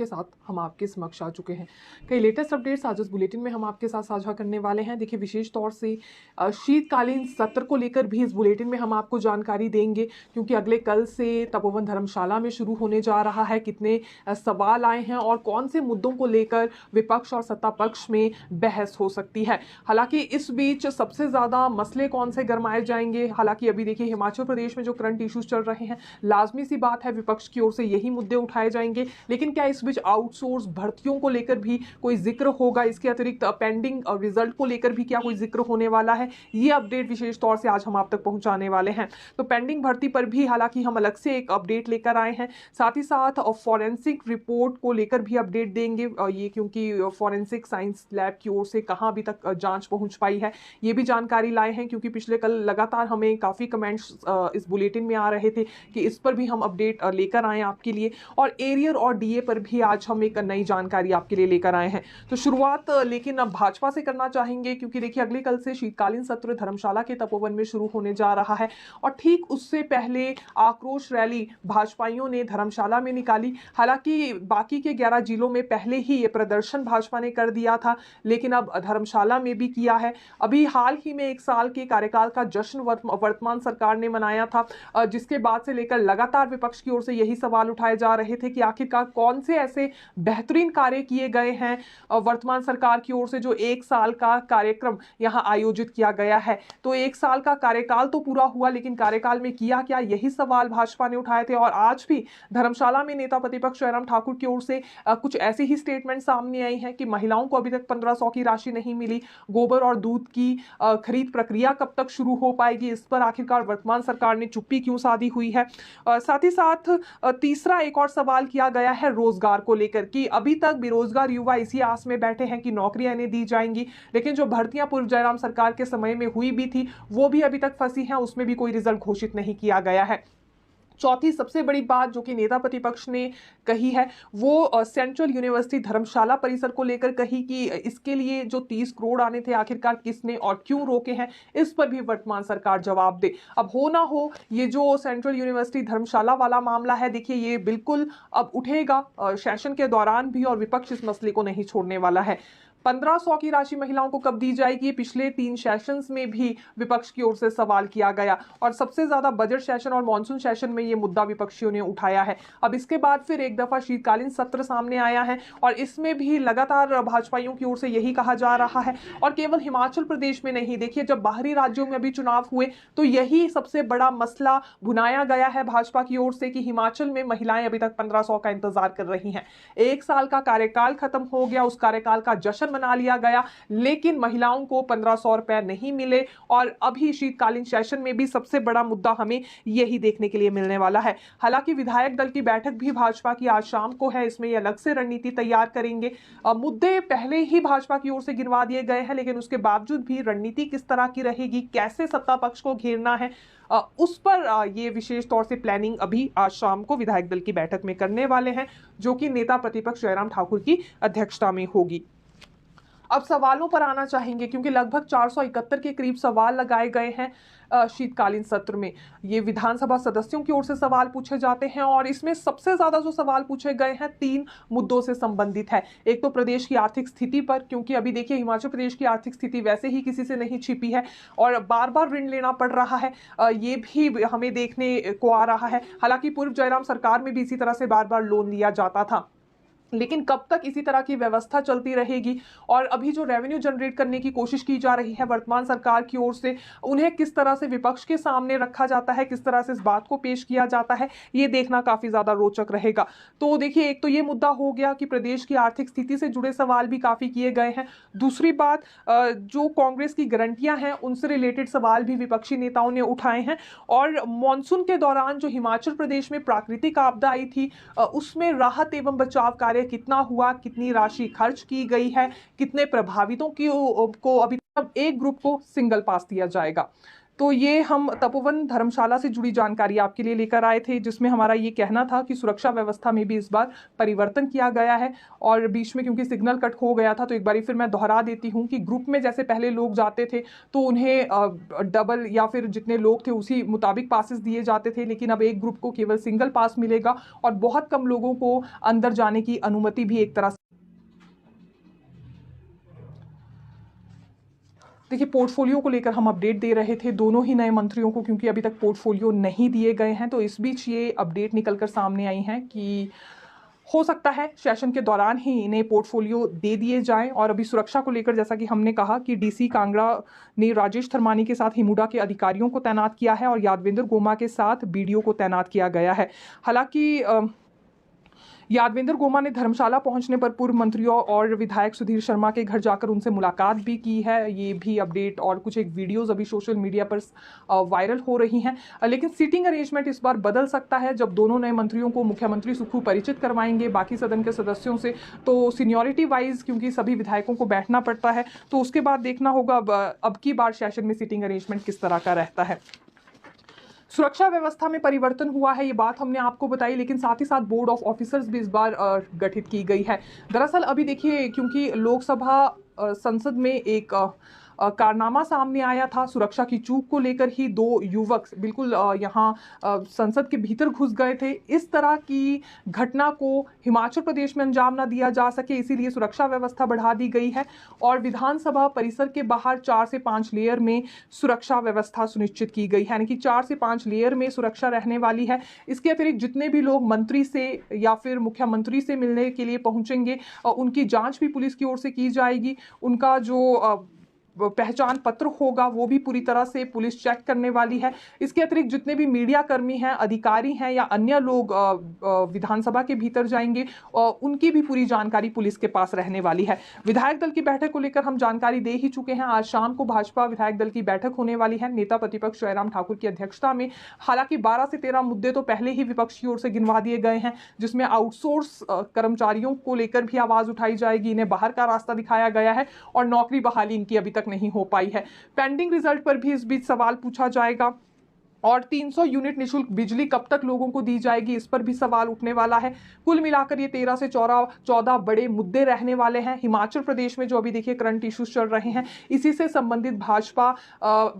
के साथ हम आपके समक्ष आ चुके हैं। कई लेटेस्ट अपडेट्स आज इस बुलेटिन में हम आपके साथ साझा करने वाले हैं। देखिए, विशेष तौर से शीतकालीन सत्र को लेकर भी इस बुलेटिन में हम आपको जानकारी देंगे, क्योंकि अगले कल से तपोवन धर्मशाला में शुरू होने जा रहा है। कितने सवाल आए हैं और कौन से मुद्दों को लेकर विपक्ष और सत्ता पक्ष में बहस हो सकती है। हालांकि इस बीच सबसे ज़्यादा मसले कौन से गरमाए जाएंगे, हालांकि अभी देखिए हिमाचल प्रदेश में जो करंट इश्यूज चल रहे हैं, लाजमी सी बात है विपक्ष की ओर से यही मुद्दे उठाए जाएंगे। लेकिन क्या इस बीच आउटसोर्स भर्तियों को लेकर भी कोई जिक्र होगा? इसके अतिरिक्त पेंडिंग रिजल्ट को लेकर भी क्या कोई जिक्र होने वाला है? ये अपडेट विशेष तौर से आज हम आप तक पहुंचाने वाले हैं। तो पेंडिंग भर्ती पर भी हालांकि हम अलग से एक अपडेट लेकर आए हैं। साथ ही साथ फॉरेंसिक रिपोर्ट को लेकर भी अपडेट देंगे, ये क्योंकि फॉरेंसिक साइंस लैब की ओर से कहां अभी तक जांच पहुंच पाई है, ये भी जानकारी लाए हैं। क्योंकि पिछले कल लगातार हमें काफ़ी कमेंट्स इस बुलेटिन में आ रहे थे कि इस पर भी हम अपडेट लेकर आए आपके लिए। और एरियर और डीए पर भी आज हम एक नई जानकारी आपके लिए लेकर आए हैं। तो शुरुआत लेकिन अब भाजपा से करना चाहेंगे, क्योंकि देखिए अगले कल से शीतकालीन सत्र धर्मशाला के तपोवन में शुरू होने जा रहा है। और ठीक उससे पहले आक्रोश रैली भाजपाइयों ने धर्मशाला में निकाली। हालांकि बाकी के 11 जिलों में पहले ही ये प्रदर्शन भाजपा ने कर दिया था, लेकिन अब धर्मशाला में भी किया है। अभी हाल ही में 1 साल के कार्यकाल का जश्न वर्तमान सरकार ने मनाया था, जिसके बाद से लेकर लगातार विपक्ष की ओर से यही सवाल उठाए जा रहे थे कि आखिरकार कौन से ऐसे बेहतरीन कार्य किए गए हैं वर्तमान सरकार की ओर से, जो 1 साल का कार्यक्रम यहां आयोजित किया गया है। तो 1 साल का कार्यकाल तो पूरा हुआ, लेकिन कार्यकाल में किया क्या, यही सवाल भाजपा ने उठाए थे। और आज भी धर्मशाला में नेता प्रतिपक्ष जयराम ठाकुर की ओर से कुछ ऐसी ही स्टेटमेंट सामने आई है कि महिलाओं को अभी तक 1500 की राशि नहीं मिली, गोबर और दूध की खरीद प्रक्रिया कब तक शुरू हो पाएगी, इस पर आखिरकार वर्तमान सरकार ने चुप्पी क्यों साधी हुई है। साथ ही साथ तीसरा एक और सवाल किया गया है रोजगार को लेकर कि अभी तक बेरोजगार युवा इसी आस में बैठे हैं कि नौकरियां इन्हें दी जाएंगी, लेकिन जो भर्तियां पूर्व जयराम सरकार के समय में हुई भी थी वो भी अभी तक फंसी हैं, उसमें भी कोई रिजल्ट घोषित नहीं किया गया है। चौथी सबसे बड़ी बात जो कि नेता प्रतिपक्ष ने कही है वो सेंट्रल यूनिवर्सिटी धर्मशाला परिसर को लेकर कही कि इसके लिए जो 30 करोड़ आने थे आखिरकार किसने और क्यों रोके हैं, इस पर भी वर्तमान सरकार जवाब दे। अब हो ना हो ये जो सेंट्रल यूनिवर्सिटी धर्मशाला वाला मामला है, देखिए ये बिल्कुल अब उठेगा सेशन के दौरान भी, और विपक्ष इस मसले को नहीं छोड़ने वाला है। 1500 की राशि महिलाओं को कब दी जाएगी, पिछले 3 सेशंस में भी विपक्ष की ओर से सवाल किया गया, और सबसे ज्यादा बजट सेशन और मॉनसून सेशन में ये मुद्दा विपक्षियों ने उठाया है। अब इसके बाद फिर एक दफा शीतकालीन सत्र सामने आया है, और इसमें भी लगातार भाजपाइयों की ओर से यही कहा जा रहा है। और केवल हिमाचल प्रदेश में नहीं, देखिए जब बाहरी राज्यों में अभी चुनाव हुए तो यही सबसे बड़ा मसला भुनाया गया है भाजपा की ओर से कि हिमाचल में महिलाएं अभी तक 1500 का इंतजार कर रही हैं। 1 साल का कार्यकाल खत्म हो गया, उस कार्यकाल का जश्न मना लिया गया, लेकिन महिलाओं को 1500 रुपए नहीं मिले। और अभी शीतकालीन सेशन में भी सबसे बड़ा मुद्दा हमें यही देखने के लिए मिलने वाला है। हालांकि विधायक दल की बैठक भी भाजपा की आज शाम को है, इसमें ये अलग से रणनीति तैयार करेंगे। मुद्दे पहले ही भाजपा की ओर से गिनवा दिए गए हैं, लेकिन उसके बावजूद भी रणनीति किस तरह की रहेगी, कैसे सत्ता पक्ष को घेरना है, उस पर ये विशेष तौर से प्लानिंग अभी आज शाम को विधायक दल की बैठक में करने वाले हैं, जो कि नेता प्रतिपक्ष जयराम ठाकुर की अध्यक्षता में होगी। अब सवालों पर आना चाहेंगे, क्योंकि लगभग 471 के करीब सवाल लगाए गए हैं शीतकालीन सत्र में। ये विधानसभा सदस्यों की ओर से सवाल पूछे जाते हैं, और इसमें सबसे ज्यादा जो सवाल पूछे गए हैं 3 मुद्दों से संबंधित है। एक तो प्रदेश की आर्थिक स्थिति पर, क्योंकि अभी देखिए हिमाचल प्रदेश की आर्थिक स्थिति वैसे ही किसी से नहीं छिपी है और बार बार ऋण लेना पड़ रहा है, ये भी हमें देखने को आ रहा है। हालांकि पूर्व जयराम सरकार में भी इसी तरह से बार बार लोन लिया जाता था, लेकिन कब तक इसी तरह की व्यवस्था चलती रहेगी। और अभी जो रेवेन्यू जनरेट करने की कोशिश की जा रही है वर्तमान सरकार की ओर से, उन्हें किस तरह से विपक्ष के सामने रखा जाता है, किस तरह से इस बात को पेश किया जाता है, ये देखना काफी ज्यादा रोचक रहेगा। तो देखिए एक तो ये मुद्दा हो गया कि प्रदेश की आर्थिक स्थिति से जुड़े सवाल भी काफी किए गए हैं। दूसरी बात, जो कांग्रेस की गारंटियां हैं उनसे रिलेटेड सवाल भी विपक्षी नेताओं ने उठाए हैं। और मानसून के दौरान जो हिमाचल प्रदेश में प्राकृतिक आपदा आई थी, उसमें राहत एवं बचाव कार्य कितना हुआ, कितनी राशि खर्च की गई है, कितने प्रभावितों को अभी तक एक ग्रुप को सिंगल पास दिया जाएगा। तो ये हम तपोवन धर्मशाला से जुड़ी जानकारी आपके लिए लेकर आए थे, जिसमें हमारा ये कहना था कि सुरक्षा व्यवस्था में भी इस बार परिवर्तन किया गया है। और बीच में क्योंकि सिग्नल कट हो गया था, तो एक बारी फिर मैं दोहरा देती हूँ कि ग्रुप में जैसे पहले लोग जाते थे तो उन्हें डबल या फिर जितने लोग थे उसी मुताबिक पासेस दिए जाते थे, लेकिन अब एक ग्रुप को केवल सिंगल पास मिलेगा और बहुत कम लोगों को अंदर जाने की अनुमति भी एक तरह से। देखिए, पोर्टफोलियो को लेकर हम अपडेट दे रहे थे दोनों ही नए मंत्रियों को, क्योंकि अभी तक पोर्टफोलियो नहीं दिए गए हैं। तो इस बीच ये अपडेट निकलकर सामने आई हैं कि हो सकता है सेशन के दौरान ही इन्हें पोर्टफोलियो दे दिए जाएं। और अभी सुरक्षा को लेकर जैसा कि हमने कहा कि डीसी कांगड़ा ने राजेश थर्मानी के साथ हिमुडा के अधिकारियों को तैनात किया है और यादवेंद्र गोमा के साथ बीडीओ को तैनात किया गया है। हालांकि यादवेंद्र गोमा ने धर्मशाला पहुंचने पर पूर्व मंत्रियों और विधायक सुधीर शर्मा के घर जाकर उनसे मुलाकात भी की है। ये भी अपडेट और कुछ एक वीडियोस अभी सोशल मीडिया पर वायरल हो रही हैं। लेकिन सीटिंग अरेंजमेंट इस बार बदल सकता है जब दोनों नए मंत्रियों को मुख्यमंत्री सुक्खू परिचित करवाएंगे बाकी सदन के सदस्यों से। तो सीनियरिटी वाइज क्योंकि सभी विधायकों को बैठना पड़ता है, तो उसके बाद देखना होगा अब की बार सेशन में सीटिंग अरेंजमेंट किस तरह का रहता है। सुरक्षा व्यवस्था में परिवर्तन हुआ है, ये बात हमने आपको बताई, लेकिन साथ ही साथ बोर्ड ऑफ ऑफिसर्स भी इस बार गठित की गई है। दरअसल अभी देखिए, क्योंकि लोकसभा संसद में एक कारनामा सामने आया था सुरक्षा की चूक को लेकर ही, दो युवक बिल्कुल यहाँ संसद के भीतर घुस गए थे। इस तरह की घटना को हिमाचल प्रदेश में अंजाम ना दिया जा सके, इसीलिए सुरक्षा व्यवस्था बढ़ा दी गई है और विधानसभा परिसर के बाहर 4 से 5 लेयर में सुरक्षा व्यवस्था सुनिश्चित की गई है, यानी कि 4 से 5 लेयर में सुरक्षा रहने वाली है। इसके अतिरिक्त जितने भी लोग मंत्री से या फिर मुख्यमंत्री से मिलने के लिए पहुंचेंगे, उनकी जांच भी पुलिस की ओर से की जाएगी। उनका जो पहचान पत्र होगा वो भी पूरी तरह से पुलिस चेक करने वाली है। इसके अतिरिक्त जितने भी मीडिया कर्मी हैं, अधिकारी हैं या अन्य लोग विधानसभा के भीतर जाएंगे, उनकी भी पूरी जानकारी पुलिस के पास रहने वाली है। विधायक दल की बैठक को लेकर हम जानकारी दे ही चुके हैं। आज शाम को भाजपा विधायक दल की बैठक होने वाली है नेता प्रतिपक्ष जयराम ठाकुर की अध्यक्षता में। हालांकि 12 से 13 मुद्दे तो पहले ही विपक्ष की ओर से गिनवा दिए गए हैं, जिसमें आउटसोर्स कर्मचारियों को लेकर भी आवाज उठाई जाएगी, इन्हें बाहर का रास्ता दिखाया गया है और नौकरी बहाली इनकी अभी तक नहीं हो पाई है। पेंडिंग रिजल्ट पर भी इस बीच सवाल पूछा जाएगा और 300 यूनिट निशुल्क बिजली कब तक लोगों को दी जाएगी, इस पर भी सवाल उठने वाला है। कुल मिलाकर ये 13 से 14 बड़े मुद्दे रहने वाले हैं हिमाचल प्रदेश में, जो अभी देखिए करंट इश्यूज चल रहे हैं। इसी से संबंधित भाजपा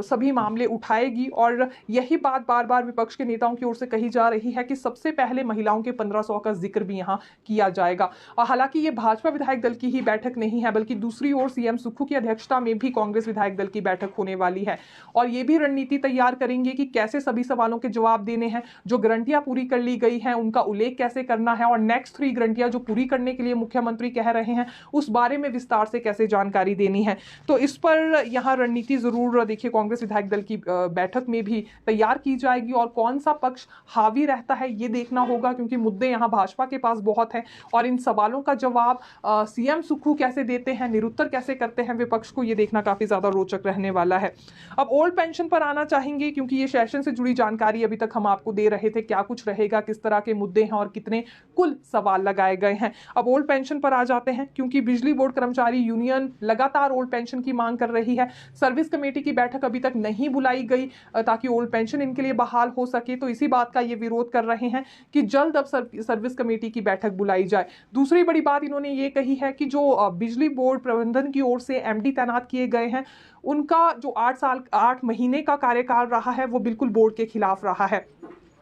सभी मामले उठाएगी और यही बात बार बार विपक्ष के नेताओं की ओर से कही जा रही है कि सबसे पहले महिलाओं के 1500 का जिक्र भी यहाँ किया जाएगा। और हालांकि ये भाजपा विधायक दल की ही बैठक नहीं है, बल्कि दूसरी ओर सीएम सुक्खू की अध्यक्षता में भी कांग्रेस विधायक दल की बैठक होने वाली है और ये भी रणनीति तैयार करेंगे कि कैसे सभी सवालों के जवाब देने हैं। जो गारंटियां पूरी कर ली गई हैं उनका उल्लेख कैसे करना है और नेक्स्ट 3 गारंटियां जो पूरी करने के लिए मुख्यमंत्री कह रहे हैं उस बारे में विस्तार से कैसे जानकारी देनी है। तो इस पर यहां रणनीति जरूर देखिए कांग्रेस विधायक दल की बैठक में भी तैयार की जाएगी और कौन सा पक्ष हावी रहता है ये देखना होगा, क्योंकि मुद्दे यहां भाजपा के पास बहुत है और इन सवालों का जवाब सीएम सुक्खू कैसे देते हैं, निरुत्तर कैसे करते हैं विपक्ष को, ये देखना काफी ज्यादा रोचक रहने वाला है। अब ओल्ड पेंशन पर आना चाहेंगे, क्योंकि ये सेशन से जुड़ी जानकारी अभी तक हम आपको दे रहे थे, क्या कुछ रहेगा, किस तरह के मुद्दे हैं और कितने कुल सवाल लगाए गए हैं। अब ओल्ड पेंशन पर आ जाते हैं, क्योंकि बिजली बोर्ड कर्मचारी यूनियन लगातार ओल्ड पेंशन की मांग कर रही है। सर्विस कमेटी की बैठक अभी तक नहीं बुलाई गई ताकि ओल्ड पेंशन इनके लिए बहाल हो सके, तो इसी बात का ये विरोध कर रहे हैं कि जल्द अब सर्विस कमेटी की बैठक बुलाई जाए। दूसरी बड़ी बात इन्होंने ये कही है कि जो बिजली बोर्ड प्रबंधन की ओर से एमडी तैनात किए गए हैं, उनका जो 8 महीने का कार्यकाल रहा है वो बिल्कुल बोर्ड के खिलाफ रहा है।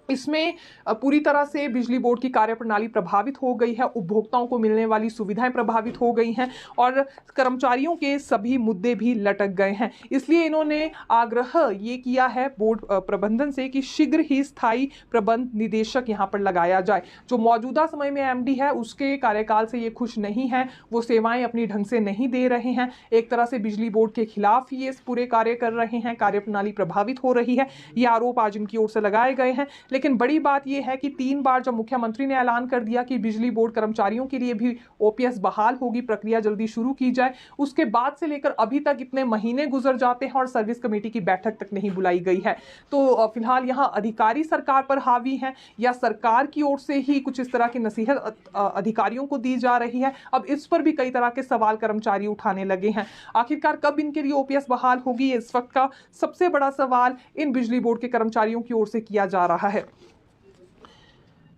इसमें पूरी तरह से बिजली बोर्ड की कार्यप्रणाली प्रभावित हो गई है, उपभोक्ताओं को मिलने वाली सुविधाएं प्रभावित हो गई हैं और कर्मचारियों के सभी मुद्दे भी लटक गए हैं। इसलिए इन्होंने आग्रह ये किया है बोर्ड प्रबंधन से कि शीघ्र ही स्थायी प्रबंध निदेशक यहां पर लगाया जाए। जो मौजूदा समय में एमडी है उसके कार्यकाल से ये खुश नहीं है, वो सेवाएं अपनी ढंग से नहीं दे रहे हैं, एक तरह से बिजली बोर्ड के खिलाफ ही ये पूरे कार्य कर रहे हैं, कार्यप्रणाली प्रभावित हो रही है, ये आरोप आज इनकी ओर से लगाए गए हैं। लेकिन बड़ी बात यह है कि 3 बार जब मुख्यमंत्री ने ऐलान कर दिया कि बिजली बोर्ड कर्मचारियों के लिए भी ओपीएस बहाल होगी, प्रक्रिया जल्दी शुरू की जाए, उसके बाद से लेकर अभी तक इतने महीने गुजर जाते हैं और सर्विस कमेटी की बैठक तक नहीं बुलाई गई है। तो फिलहाल यहाँ अधिकारी सरकार पर हावी हैं या सरकार की ओर से ही कुछ इस तरह की नसीहत अधिकारियों को दी जा रही है। अब इस पर भी कई तरह के सवाल कर्मचारी उठाने लगे हैं। आखिरकार कब इनके लिए ओपीएस बहाल होगी, इस वक्त का सबसे बड़ा सवाल इन बिजली बोर्ड के कर्मचारियों की ओर से किया जा रहा है।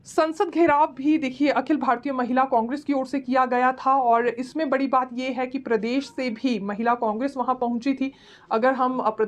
संसद घेराव भी देखिए अखिल भारतीय महिला कांग्रेस की ओर से किया गया था और इसमें बड़ी बात यह है कि प्रदेश से भी महिला कांग्रेस वहां पहुंची थी। अगर हम प्रदेश